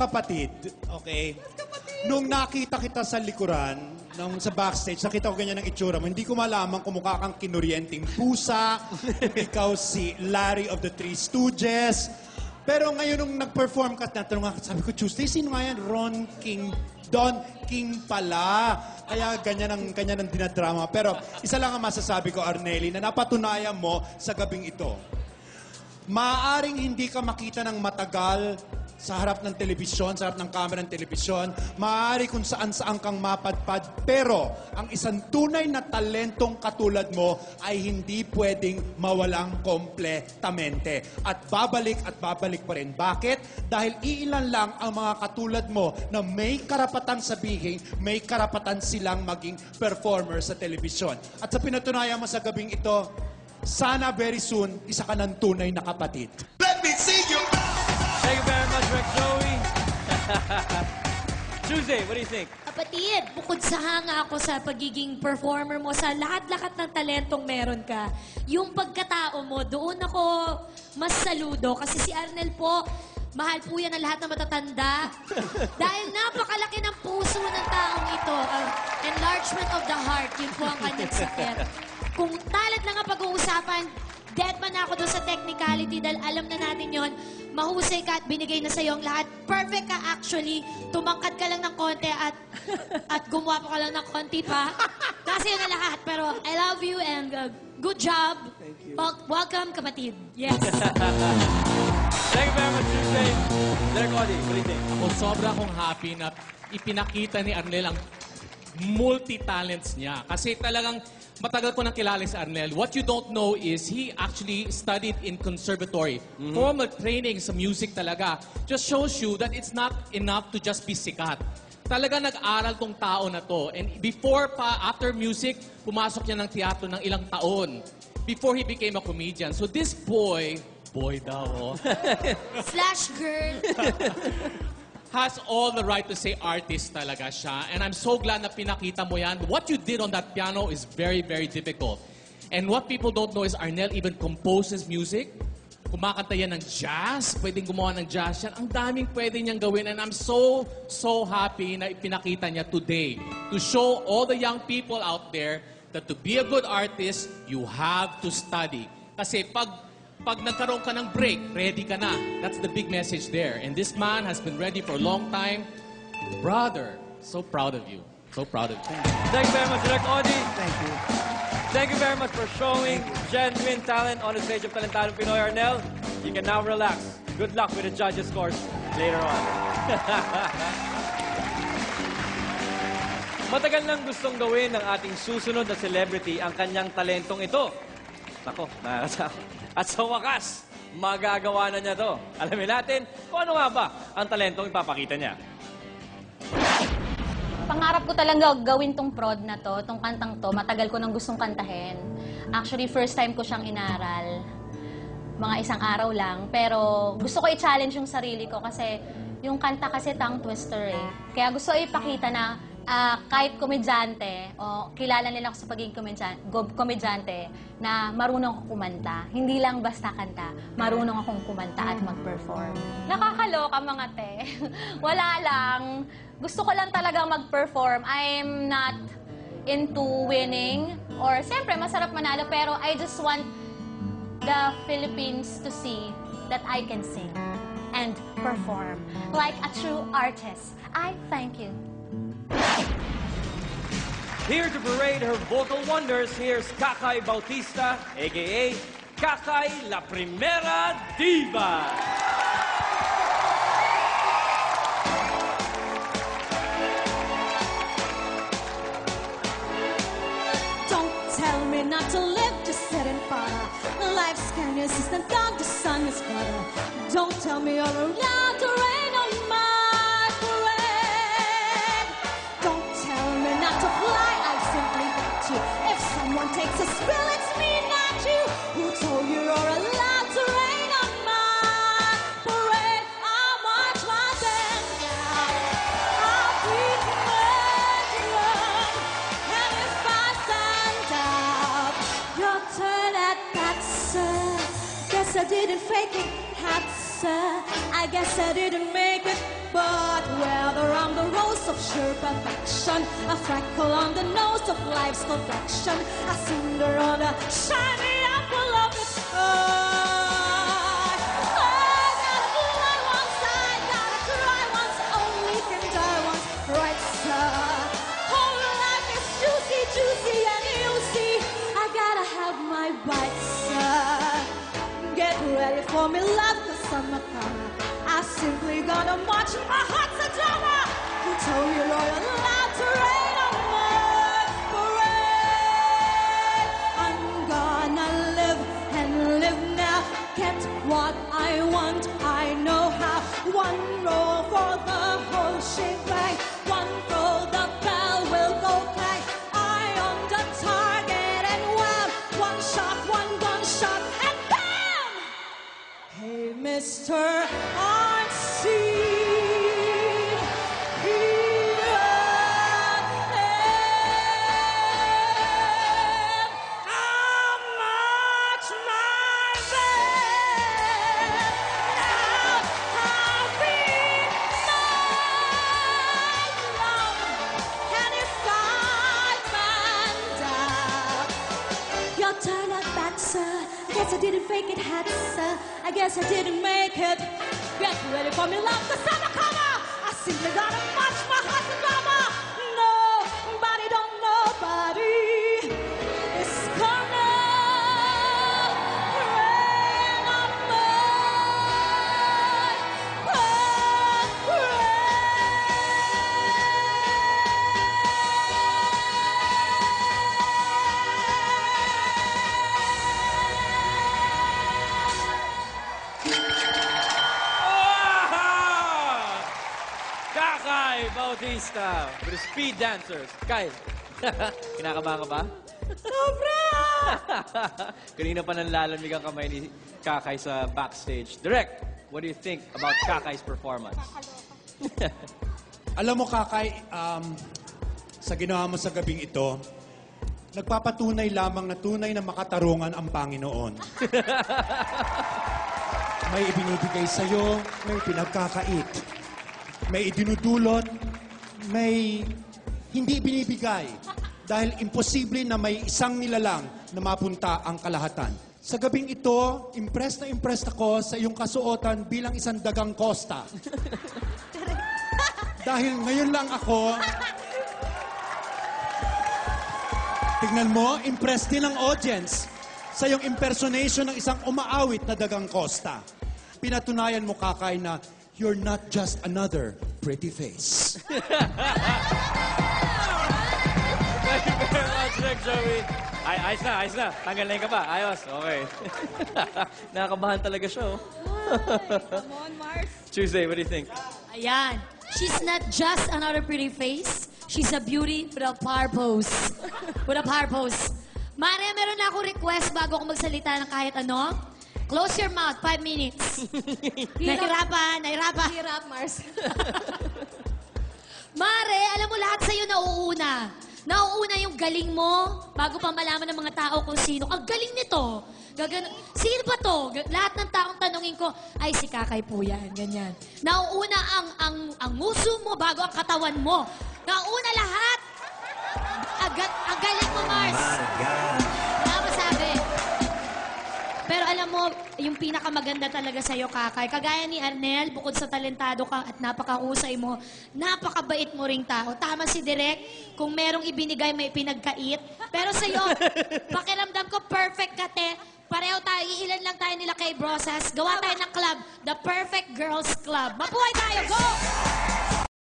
kapatid, okay? Nung nakita kita sa likuran, sa backstage, nakita ko ganyan ang itsura mo. Hindi ko malaman kung mukha kang kinuryenteng pusa, ikaw si Larry of the Three Stooges. Pero ngayon nung nag-perform ka, natanong ako, sabi ko, Tuesday, sino nga yan? Don King pala. Kaya ganyan ang dinadrama. Pero isa lang ang masasabi ko, Arnelli, na napatunayan mo sa gabing ito. Maaaring hindi ka makita ng matagal sa harap ng telebisyon, sa harap ng camera ng telebisyon, maaari kung saan-saan kang mapadpad, pero ang isang tunay na talentong katulad mo ay hindi pwedeng mawalang kompletamente. At babalik pa rin. Bakit? Dahil iilan lang ang mga katulad mo na may karapatang sabihin, may karapatan silang maging performer sa telebisyon. At sa pinatunayan mo sa gabing ito, sana very soon, isa ka ng tunay na kapatid. Let me see you. Thank you very much, Rex Joey. Tuesday, what do you think? Kapatid, bukod sa hanga ako sa pagiging performer mo, sa lahat-lahat ng talentong meron ka, yung pagkatao mo, doon ako mas saludo. Kasi si Arnel po, mahal po yan ng lahat ng matatanda. Dahil napakalaki ng puso ng taong ito. Enlargement of the heart, yun po ang kanyang sakit. Kung talent lang ang pag-uusapan, dead man ako doon sa technicality dahil alam na natin yon. Mahusay ka at binigay na sa'yo ang lahat. Perfect ka actually. Tumangkad ka lang ng konti at gumwapo ka lang ng konti pa. Kasi yun na lahat. Pero I love you and good job. Thank you. Welcome, kapatid. Yes. Thank you very much, Tuesday. Derek Odi, what do you think? Ako sobra akong happy na ipinakita ni Arnel ang multi-talents niya. Kasi talagang matagal ko nang kilala si Arnel. What you don't know is he actually studied in conservatory. Formal training sa music talaga. Just shows you that it's not enough to just be sikat. Talaga nag-aral tong tao na to. And after music, pumasok niya ng teatro ng ilang taon. Before he became a comedian. So this boy daw, Slash girl. has all the right to say artist talaga siya. And I'm so glad na pinakita mo yan. What you did on that piano is very, very difficult. And what people don't know is Arnel even composes music. Kumakanta yan ng jazz. Pwedeng gumawa ng jazz yan. Ang daming pwede niyang gawin. And I'm so, so happy na ipinakita niya today. To show all the young people out there that to be a good artist, you have to study. Kasi pag nagkaroon ka ng break, ready ka na. That's the big message there. And this man has been ready for a long time. Brother, so proud of you. So proud of you. Thank you very much, Derek Odi. Thank you. Thank you very much for showing genuine talent on the stage of Talentadong Pinoy. Arnel, you can now relax. Good luck with the judges' scores later on. Matagal nang gustong gawin ng ating susunod na celebrity ang kanyang talentong ito. Nako, nakakasama. At sa wakas, magagawa na niya to. Alamin natin kung ano nga ba ang talentong ipapakita niya. Pangarap ko talaga gawin tong prod na to, tong kantang to. Matagal ko nang gustong kantahin. Actually, first time ko siyang inaral. Mga isang araw lang. Pero gusto ko i-challenge yung sarili ko kasi yung kanta kasi tongue twister eh. Kaya gusto ko ipakita na kahit komedyante, o kilala nila ako sa pagiging komedyante, na marunong ako kumanta. Hindi lang basta kanta, marunong akong kumanta at mag-perform. Nakakaloka mga te. Wala lang. Gusto ko lang talaga mag-perform. I'm not into winning. Or, siyempre, masarap manalo, pero I just want the Philippines to see that I can sing and perform like a true artist. I thank you. Here to parade her vocal wonders, here's Kakay Bautista, a.k.a. Kakay La Primera Diva. Don't tell me not to live, just sit and follow. Life's canyon, sister, dog, the sun is butter. Don't tell me you're allowed to rain on my parade. Don't tell me not to fly, I simply got to. If someone takes a spill, it's me, not you. Who told you you're allowed to rain on my parade? I'll march my band down. I'll beat the drum. And if I stand up, your turn at that, sir. Guess I didn't fake it, hat, sir. I guess I didn't make it, but perfection, a freckle on the nose of life's perfection, a cinder on a shiny apple of the sky. I gotta fly once, I gotta cry once, only can die once, right, sir? Whole life is juicy, juicy, and you see, I gotta have my bite, sir. Get ready for me, love, the summer coming. I simply gotta march my heart's a drama. Who told you you're allowed to rain on my parade? I'm gonna live and live now. Get what I want, I know how. One roll for the whole shebang. One roll, the bell will go clang. Eye on the target and wham! One shot, one gunshot, and bam! Hey, mister, I'm seen here and I'm much my best. Now I've been night long, and if I find out your turn at bat, sir. I guess I didn't fake it, hat, sir. I guess I didn't make it. Get ready for me, love, the summer comer. I simply gotta march my heart to drama. Nobody, don't nobody is gonna rain on Kakay Bautista with the Speed Dancers. Kyle, kinakabahan ka ba? Sobra! Kanina pa nanlalamig ang kamay ni Kakay sa backstage. Direk, what do you think about Kakay's performance? Alam mo, Kakay, sa ginawa mo sa gabing ito, nagpapatunay lamang na tunay na makatarungan ang Panginoon. May ibinibigay sa'yo, may pinagkakait. May idinudulot, may hindi binibigay. Dahil imposible na may isang nilalang na mapunta ang kalahatan. Sa gabing ito, impressed ako sa iyong kasuotan bilang isang dagang Costa. Dahil ngayon lang ako, tignan mo, impressed din ang audience sa iyong impersonation ng isang umaawit na dagang Costa. Pinatunayan mo, Kakay, na you're not just another pretty face. Thank you very much, Direk Joey. Ayos na. Tanggal na yung kaba. Ayos, okay. Nakakabahan talaga siya, oh. Come on, Mars. Tuesday, what do you think? Ayan. She's not just another pretty face. She's a beauty with a purpose. With a purpose. Mare, meron na akong request bago ako magsalita ng kahit ano. Close your mouth, 5 minutes. Nahirapan. Hirap, Mars. Mare, alam mo lahat sa'yo nauuna. Nauuna yung galing mo bago pa malaman ng mga tao kung sino. Ang galing nito. Sino ba to? Lahat ng taong tanungin ko, ay si Kakay po yan. Ganyan. Nauuna ang nguso mo bago ang katawan mo. Nauuna lahat. Ang galing mo, Mars. Wala masabi. Pero alam mo, yung pinakamaganda talaga sa'yo, Kakay, kagaya ni Arnel, bukod sa talentado ka at napakahusay mo, napakabait mo ring tao. Tama si Direk, kung merong ibinigay, may pinagkait. Pero sa'yo, pakiramdam ko, perfect ka, te. Pareho tayo, iilan lang tayo nila kay Brosas. Gawa tayo ng club, The Perfect Girls Club. Mabuhay tayo, go!